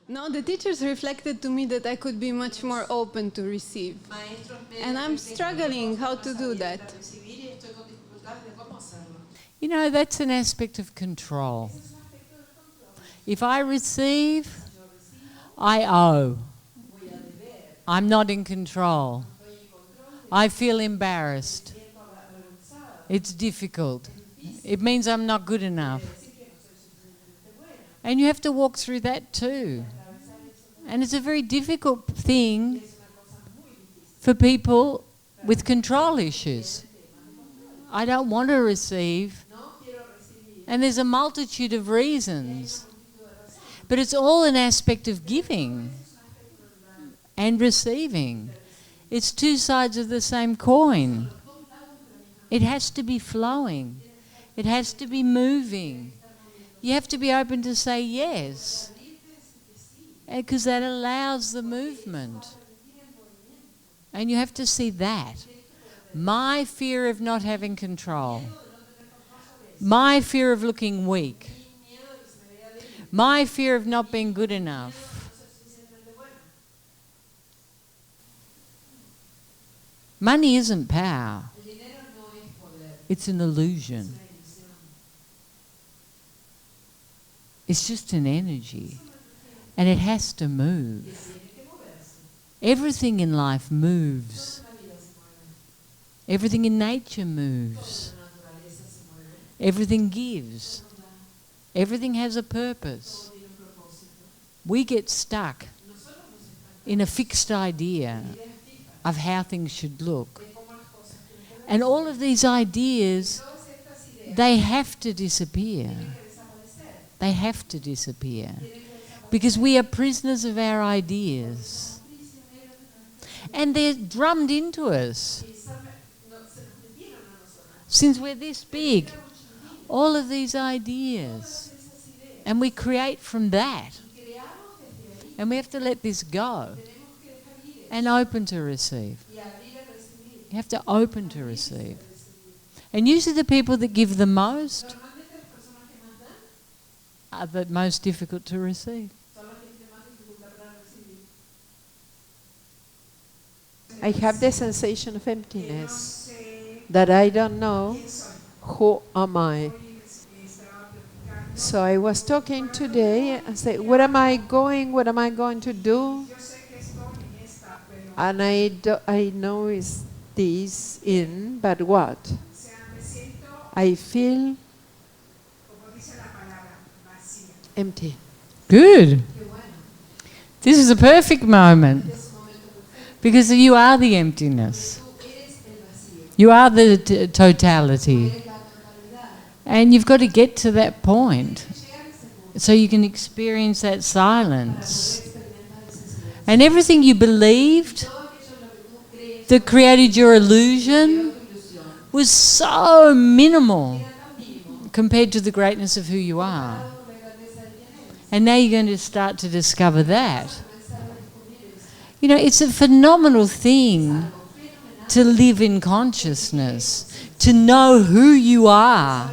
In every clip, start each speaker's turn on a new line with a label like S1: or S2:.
S1: No, the teachers reflected to me that I could be much more open to receive. And I'm struggling how to do that.
S2: You know, that's an aspect of control. If I receive, I owe. I'm not in control. I feel embarrassed. It's difficult. It means I'm not good enough. And you have to walk through that too. And it's a very difficult thing for people with control issues. I don't want to receive. And there's a multitude of reasons. But it's all an aspect of giving and receiving. It's two sides of the same coin. It has to be flowing. It has to be moving. You have to be open to say yes, because that allows the movement. And you have to see that. My fear of not having control, my fear of looking weak, my fear of not being good enough. Money isn't power. It's an illusion. It's just an energy. And it has to move. Everything in life moves. Everything in nature moves. Everything gives. Everything has a purpose. We get stuck in a fixed idea of how things should look. And all of these ideas, they have to disappear. They have to disappear. Because we are prisoners of our ideas. And they're drummed into us. Since we're this big, all of these ideas. And we create from that. And we have to let this go. And open to receive. You have to open to receive. And usually the people that give the most are the most difficult to receive.
S3: I have the sensation of emptiness, that I don't know who am I. So I was talking today and said, where am I going? What am I going to do? And I know it's this in, but what? I feel empty.
S2: Good. This is a perfect moment. Because you are the emptiness. You are the totality. And you've got to get to that point so you can experience that silence. And everything you believed that created your illusion was so minimal compared to the greatness of who you are. And now you're going to start to discover that. You know, it's a phenomenal thing to live in consciousness, to know who you are.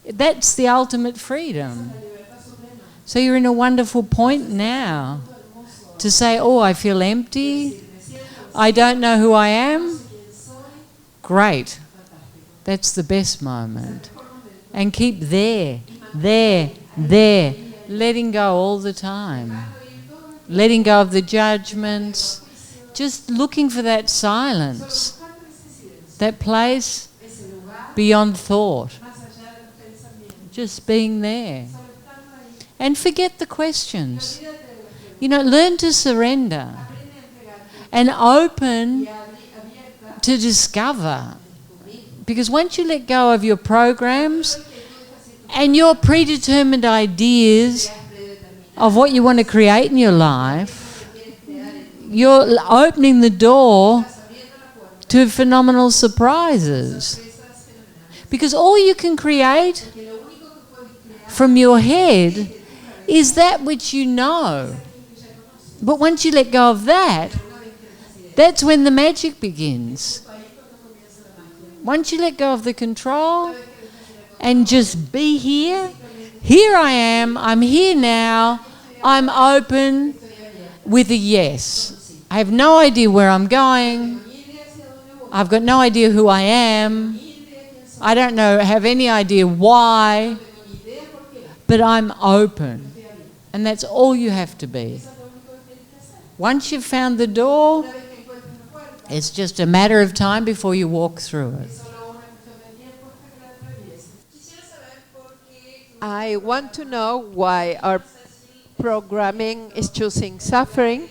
S2: That's the ultimate freedom. So you're in a wonderful point now to say, oh, I feel empty. I don't know who I am. Great. That's the best moment. And keep there, letting go all the time. Letting go of the judgments. Just looking for that silence. That place beyond thought. Just being there. And forget the questions. You know, learn to surrender. And open to discover. Because once you let go of your programs and your predetermined ideas of what you want to create in your life, you're opening the door to phenomenal surprises. Because all you can create from your head is that which you know. But once you let go of that, that's when the magic begins. Once you let go of the control and just be here, here I am, I'm here now, I'm open with a yes. I have no idea where I'm going. I've got no idea who I am. I don't have any idea why. But I'm open. And that's all you have to be. Once you've found the door, it's just a matter of time before you walk through it.
S3: I want to know why our programming is choosing suffering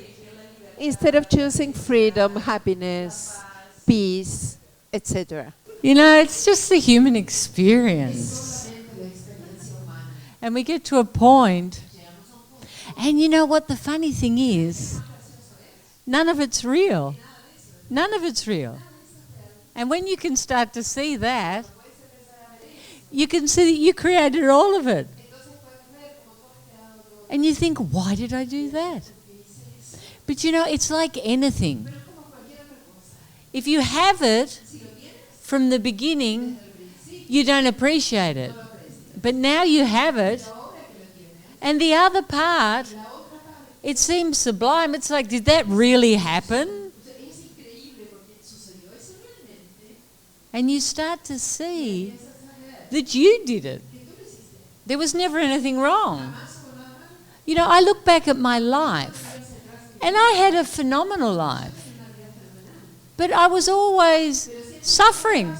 S3: instead of choosing freedom, happiness, peace, etc.
S2: You know, it's just the human experience. And we get to a point, and you know what the funny thing is? None of it's real. None of it's real. And when you can start to see that, you can see that you created all of it. And you think, why did I do that? But you know, it's like anything. If you have it from the beginning, you don't appreciate it. But now you have it, and the other part, it seems sublime. It's like, did that really happen? And you start to see that you did it. There was never anything wrong. You know, I look back at my life, and I had a phenomenal life. But I was always suffering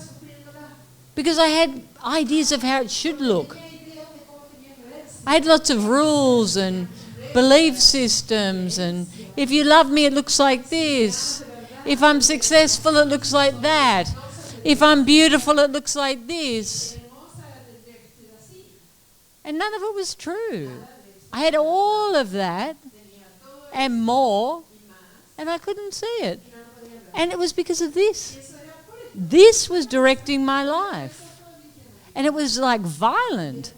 S2: because I had ideas of how it should look. I had lots of rules and belief systems, and if you love me, it looks like this. If I'm successful, it looks like that. If I'm beautiful, it looks like this. And none of it was true. I had all of that and more, and I couldn't see it. And it was because of this. This was directing my life. And it was like violent.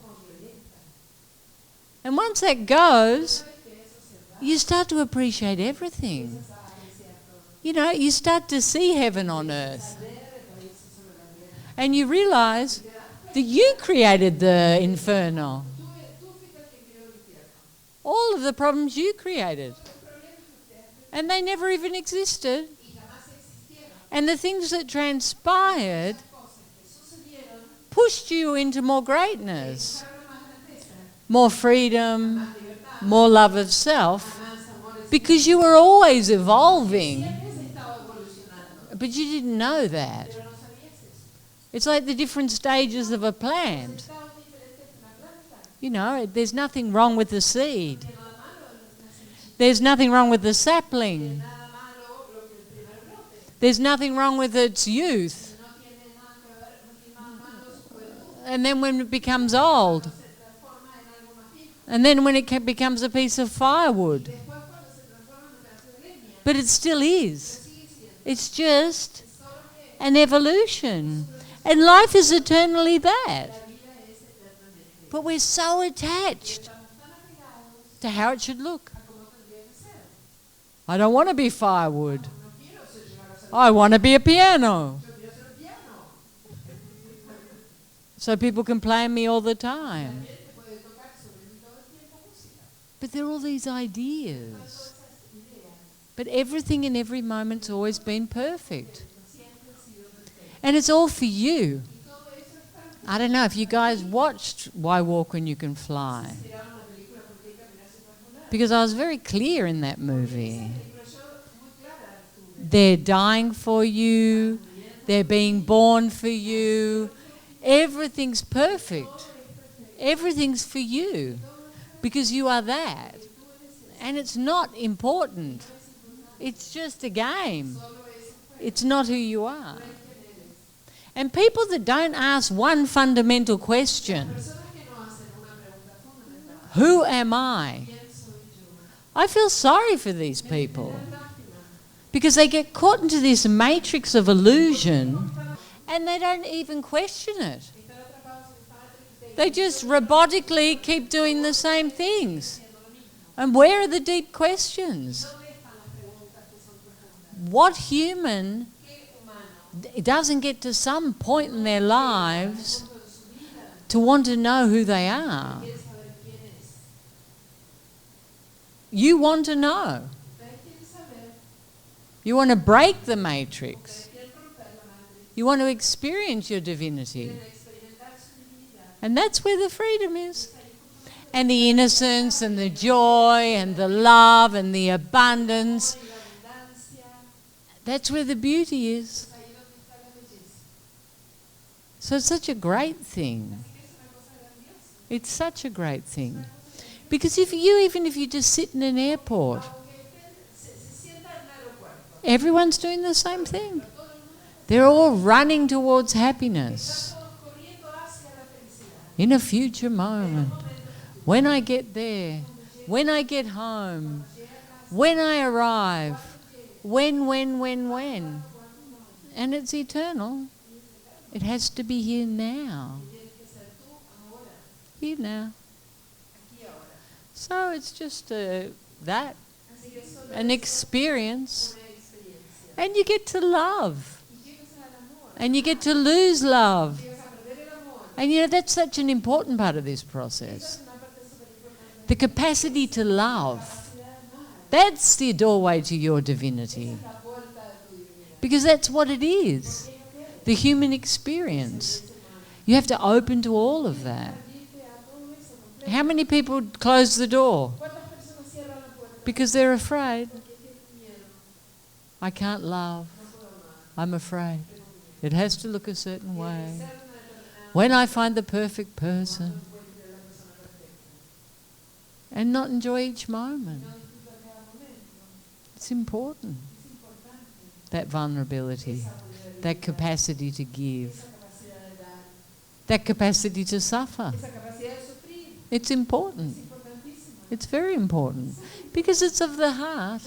S2: And once that goes, you start to appreciate everything. You know, you start to see heaven on earth. And you realize that you created the inferno. All of the problems you created. And they never even existed. And the things that transpired pushed you into more greatness, more freedom, more love of self, because you were always evolving. But you didn't know that. It's like the different stages of a plant. You know, there's nothing wrong with the seed. There's nothing wrong with the sapling. There's nothing wrong with its youth. And then when it becomes old, and then when it becomes a piece of firewood. But it still is. It's just an evolution. And life is eternally that. But we're so attached to how it should look. I don't want to be firewood. I want to be a piano. So people can play me all the time. But there are all these ideas. But everything in every moment's always been perfect. And it's all for you. I don't know if you guys watched Why Walk When You Can Fly. Because I was very clear in that movie. They're dying for you. They're being born for you. Everything's perfect. Everything's for you. Because you are that. And it's not important. It's just a game. It's not who you are. And people that don't ask one fundamental question, who am I? I feel sorry for these people. Because they get caught into this matrix of illusion and they don't even question it. They just robotically keep doing the same things. And where are the deep questions? What human doesn't get to some point in their lives to want to know who they are? You want to know. You want to break the matrix. You want to experience your divinity. And that's where the freedom is. And the innocence and the joy and the love and the abundance. That's where the beauty is. So it's such a great thing. It's such a great thing. Because even if you just sit in an airport, everyone's doing the same thing. They're all running towards happiness. In a future moment, when I get there, when I get home, when I arrive, when. And it's eternal. It has to be here now. Here now. So it's just an experience. And you get to love. And you get to lose love. And that's such an important part of this process. The capacity to love. That's the doorway to your divinity. Because that's what it is. The human experience. You have to open to all of that. How many people close the door? Because they're afraid. I can't love. I'm afraid. It has to look a certain way. When I find the perfect person. And not enjoy each moment. It's important. That vulnerability. That capacity to give. That capacity to suffer. It's important. It's very important. Because it's of the heart.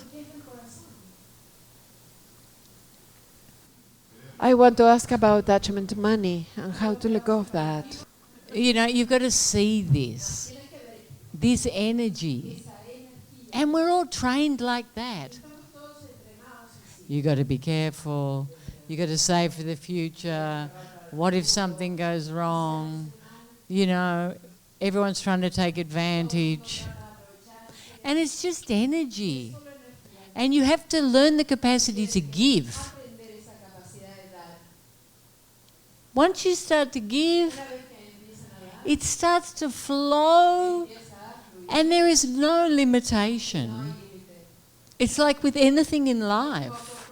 S3: I want to ask about attachment to money and how to let go of that.
S2: You've got to see this energy. And we're all trained like that. You've got to be careful. You've got to save for the future. What if something goes wrong? Everyone's trying to take advantage. And it's just energy. And you have to learn the capacity to give. Once you start to give, it starts to flow and there is no limitation. It's like with anything in life.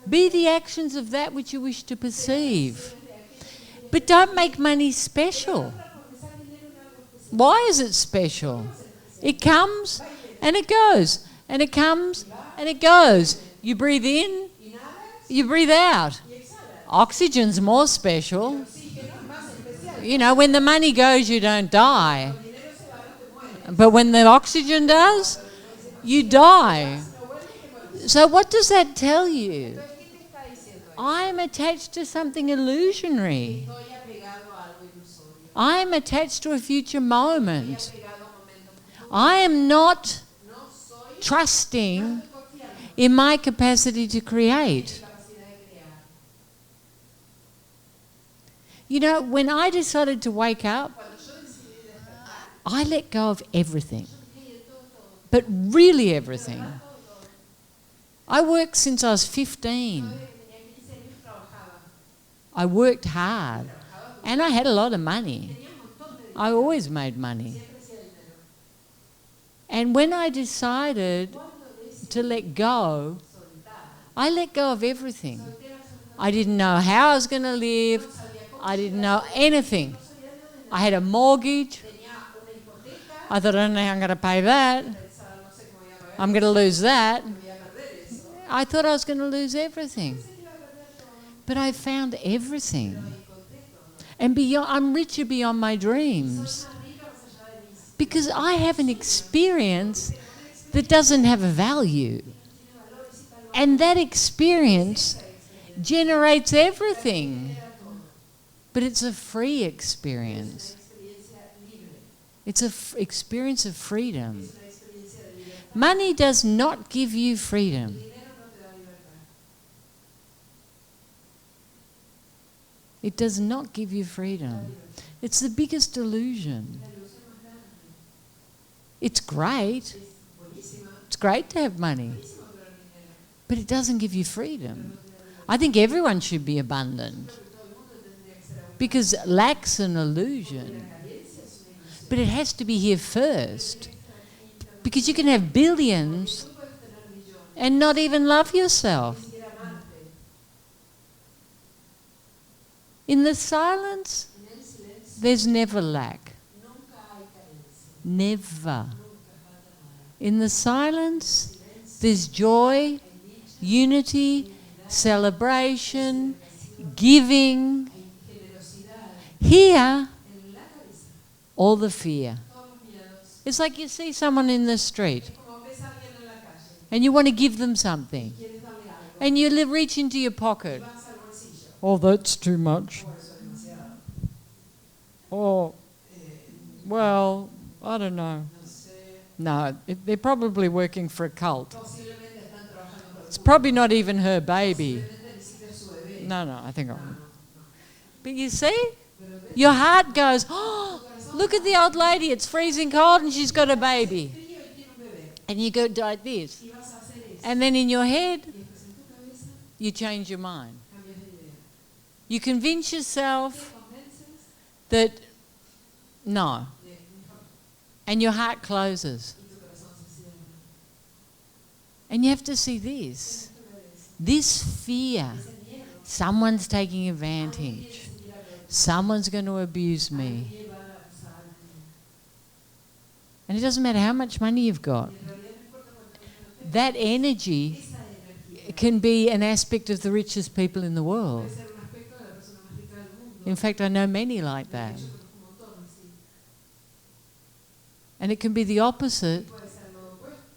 S2: Be the actions of that which you wish to perceive. But don't make money special. Why is it special? It comes and it goes. And it comes and it goes. You breathe in, you breathe out. Oxygen's more special. When the money goes, you don't die. But when the oxygen does, you die. So what does that tell you? I'm attached to something illusionary. I am attached to a future moment. I am not trusting in my capacity to create. When I decided to wake up, I let go of everything. But really everything. I worked since I was 15. I worked hard. And I had a lot of money. I always made money. And when I decided to let go, I let go of everything. I didn't know how I was going to live. I didn't know anything. I had a mortgage. I thought, I don't know how I'm going to pay that. I'm going to lose that. I thought I was going to lose everything. But I found everything. And I'm richer beyond my dreams. Because I have an experience that doesn't have a value. And that experience generates everything. But it's a free experience. It's an experience of freedom. Money does not give you freedom. It does not give you freedom. It's the biggest illusion. It's great. It's great to have money. But it doesn't give you freedom. I think everyone should be abundant. Because lack's an illusion. But it has to be here first. Because you can have billions and not even love yourself. In the silence, there's never lack. Never. In the silence, there's joy, unity, celebration, giving. Here, all the fear. It's like you see someone in the street and you want to give them something and you reach into your pocket. Oh, that's too much. Oh, well, I don't know. No, they're probably working for a cult. It's probably not even her baby. No, I think I'm... But you see, your heart goes, oh, look at the old lady, it's freezing cold and she's got a baby. And you go like this. And then in your head, you change your mind. You convince yourself that no. And your heart closes. And you have to see this. This fear, someone's taking advantage. Someone's going to abuse me. And it doesn't matter how much money you've got. That energy can be an aspect of the richest people in the world. In fact, I know many like that. And it can be the opposite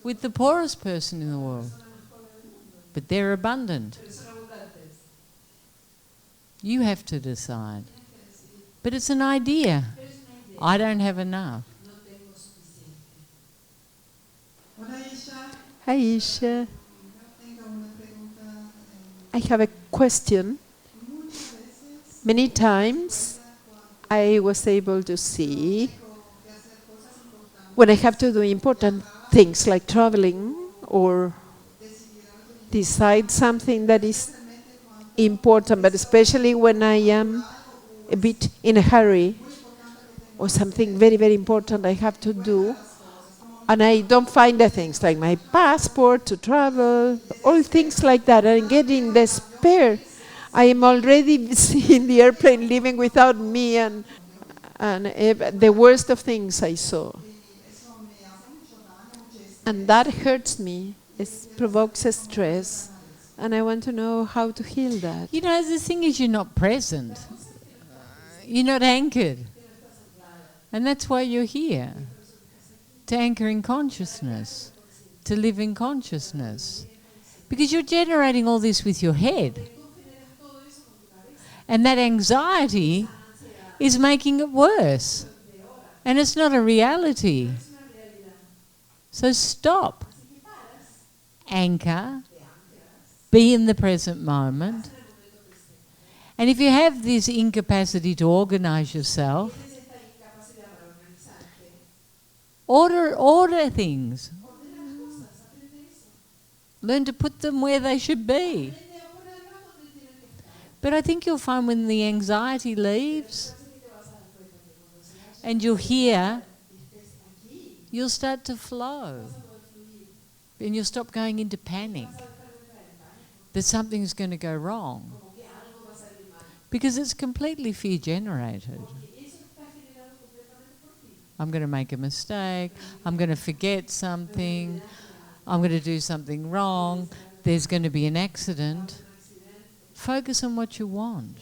S2: with the poorest person in the world. But they're abundant. You have to decide. But it's an idea. I don't have enough.
S3: Hi, Isha. I have a question. Many times I was able to see when I have to do important things like traveling or decide something that is important, but especially when I am a bit in a hurry or something very, very important I have to do, and I don't find the things like my passport to travel, all things like that, and get in despair. I am already seeing the airplane leaving without me, and the worst of things I saw. And that hurts me. It provokes a stress. And I want to know how to heal that.
S2: You know, the thing is you're not present. You're not anchored. And that's why you're here. To anchor in consciousness. To live in consciousness. Because you're generating all this with your head. And that anxiety is making it worse. And it's not a reality. So stop. Anchor. Be in the present moment. And if you have this incapacity to organize yourself, order things. Learn to put them where they should be. But I think you'll find when the anxiety leaves and you're here, you'll start to flow. And you'll stop going into panic that something's going to go wrong. Because it's completely fear generated. I'm going to make a mistake. I'm going to forget something. I'm going to do something wrong. There's going to be an accident. Focus on what you want.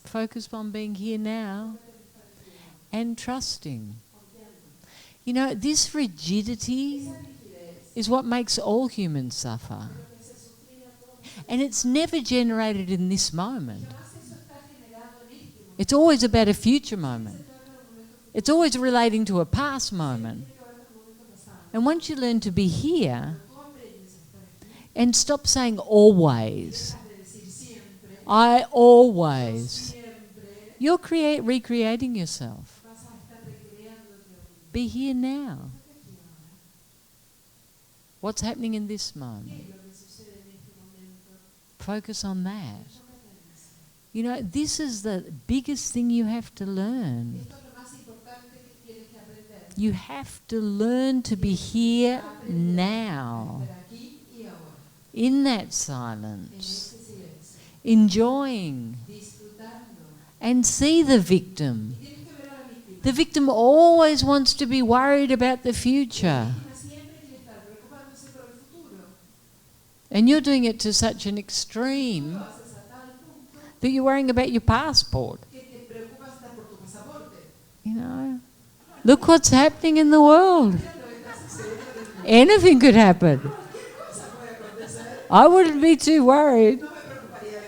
S2: Focus on being here now and trusting. You know, this rigidity is what makes all humans suffer. And it's never generated in this moment. It's always about a future moment. It's always relating to a past moment. And once you learn to be here and stop saying always, I always, you're recreating yourself. Be here now. What's happening in this moment? Focus on that. You know, this is the biggest thing you have to learn. You have to learn to be here now, in that silence, enjoying, and see the victim. The victim always wants to be worried about the future. And you're doing it to such an extreme that you're worrying about your passport. You know, look what's happening in the world. Anything could happen. I wouldn't be too worried.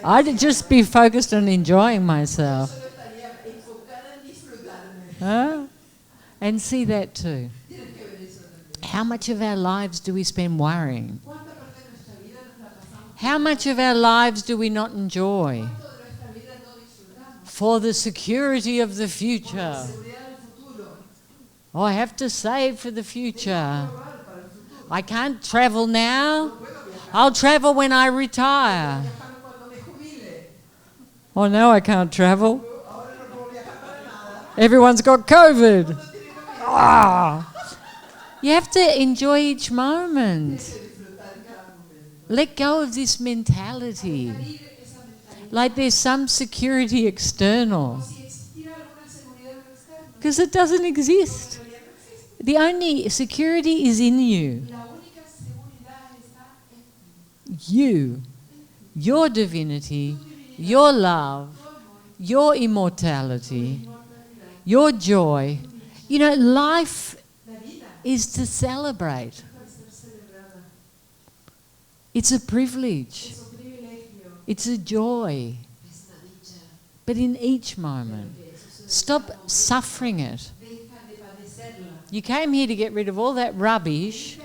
S2: I'd just be focused on enjoying myself. Huh? And see that too. How much of our lives do we spend worrying? How much of our lives do we not enjoy? For the security of the future. Oh, I have to save for the future. I can't travel now. I'll travel when I retire. Oh, now I can't travel. Everyone's got COVID. Ah. You have to enjoy each moment. Let go of this mentality. Like there's some security external. Because it doesn't exist. The only security is in you. You, your divinity, your love, your immortality, your joy. You know, life is to celebrate. It's a privilege. It's a joy. But in each moment, stop suffering it. You came here to get rid of all that rubbish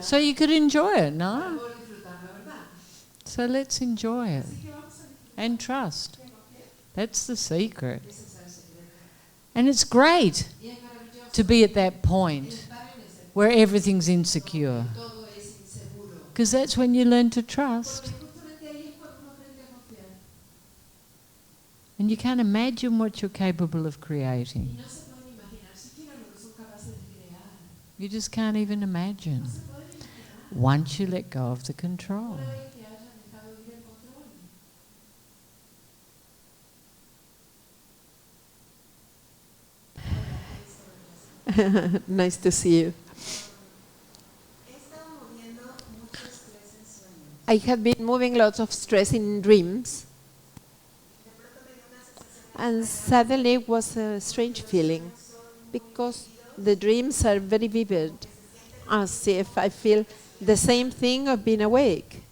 S2: so you could enjoy it, no? So let's enjoy it and trust. That's the secret. And it's great to be at that point where everything's insecure. Because that's when you learn to trust. And you can't imagine what you're capable of creating. You just can't even imagine. Once you let go of the control.
S3: Nice to see you. I had been moving lots of stress in dreams, and suddenly it was a strange feeling because the dreams are very vivid, as if I feel the same thing of being awake.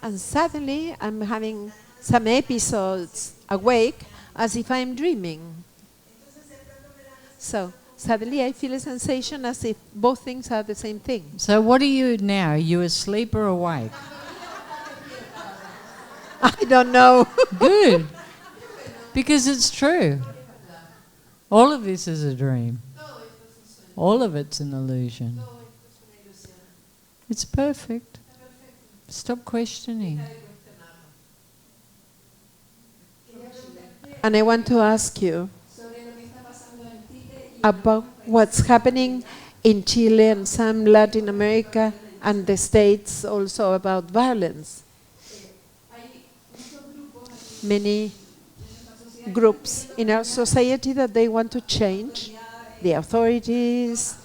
S3: And suddenly I'm having some episodes awake as if I'm dreaming. So suddenly I feel a sensation as if both things are the same thing.
S2: So what are you now? Are you asleep or awake?
S3: I don't know.
S2: Good. Because it's true. All of this is a dream. All of it's an illusion. It's perfect. Stop questioning.
S3: And I want to ask you about what's happening in Chile and some Latin America and the States also about violence. Many groups in our society that they want to change the authorities,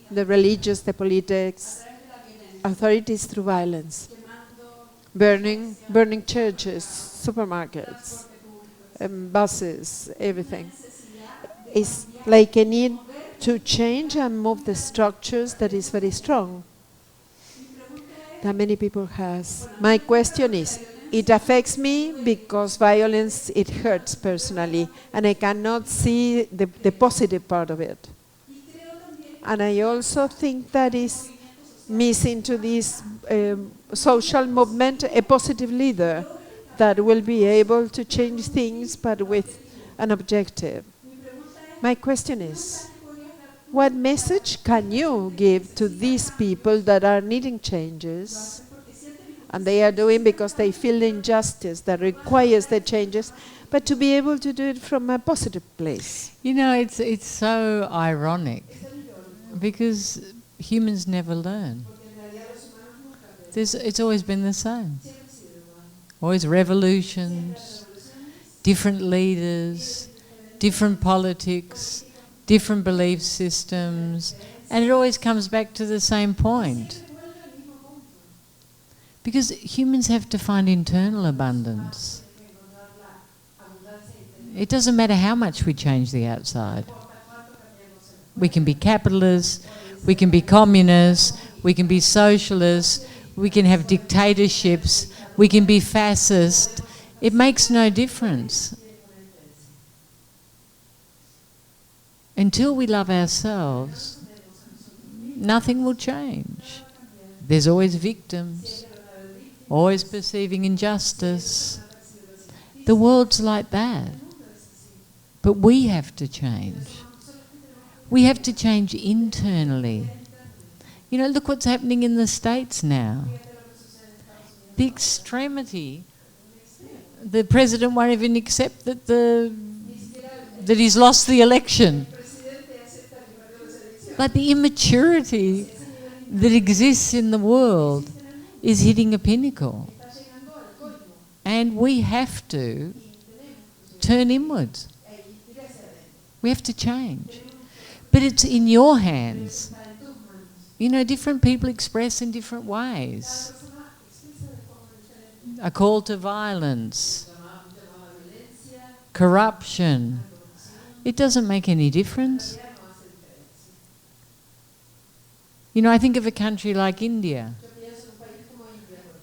S3: the religious, the politics, authorities through violence, burning churches, supermarkets, buses, everything. It's like a need to change and move the structures that is very strong, that many people has. My question is, it affects me because violence, it hurts personally, and I cannot see the positive part of it. And I also think that is missing to this social movement a positive leader that will be able to change things but with an objective. My question is, What message can you give to these people that are needing changes? And they are doing because they feel the injustice that requires the changes, but to be able to do it from a positive place.
S2: You know, it's so ironic because humans never learn. It's always been the same. Always revolutions, different leaders, different politics, different belief systems, and it always comes back to the same point. Because humans have to find internal abundance. It doesn't matter how much we change the outside. We can be capitalists, we can be communists, we can be socialists, we can have dictatorships, we can be fascist. It makes no difference. Until we love ourselves, nothing will change. There's always victims, always perceiving injustice. The world's like that. But we have to change. We have to change internally. You know, look what's happening in the States now. The extremity. The president won't even accept that he's lost the election. Like the immaturity that exists in the world is hitting a pinnacle. And we have to turn inwards. We have to change. But it's in your hands. You know, different people express in different ways. A call to violence, corruption. It doesn't make any difference. You know, I think of a country like India.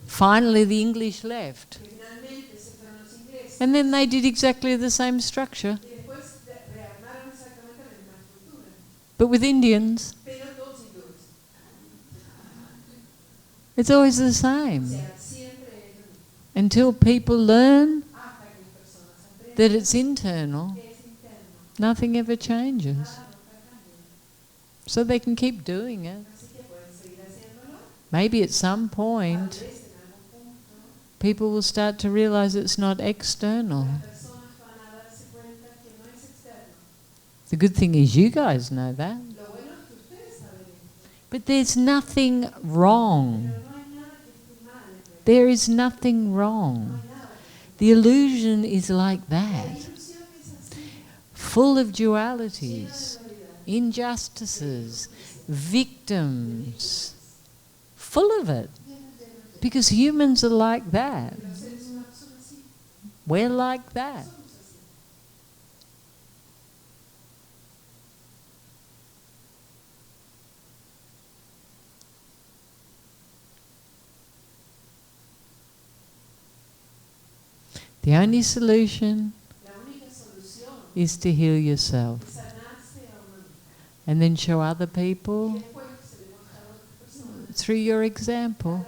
S2: Finally, the English left. And then they did exactly the same structure. But with Indians, it's always the same. Until people learn that it's internal, nothing ever changes. So they can keep doing it. Maybe at some point, people will start to realize it's not external. The good thing is you guys know that. But there's nothing wrong. There is nothing wrong. The illusion is like that. Full of dualities, injustices, victims. Full of it. Because humans are like that. We're like that. The only solution is to heal yourself. And then show other people through your example,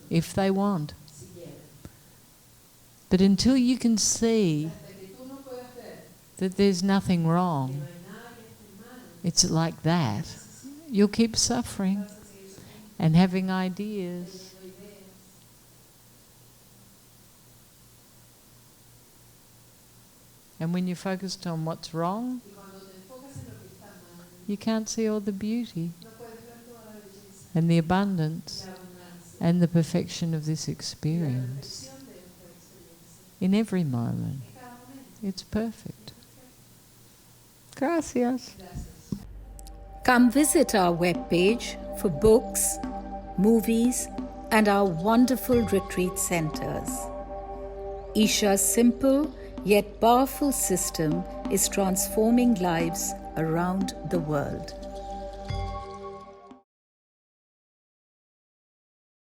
S2: if they want. But until you can see that there's nothing wrong, it's like that, you'll keep suffering and having ideas. And when you're focused on what's wrong, you can't see all the beauty and the abundance and the perfection of this experience. In every moment. It's perfect. Gracias.
S4: Come visit our webpage for books, movies, and our wonderful retreat centers. Isha's simple yet powerful system is transforming lives around the world.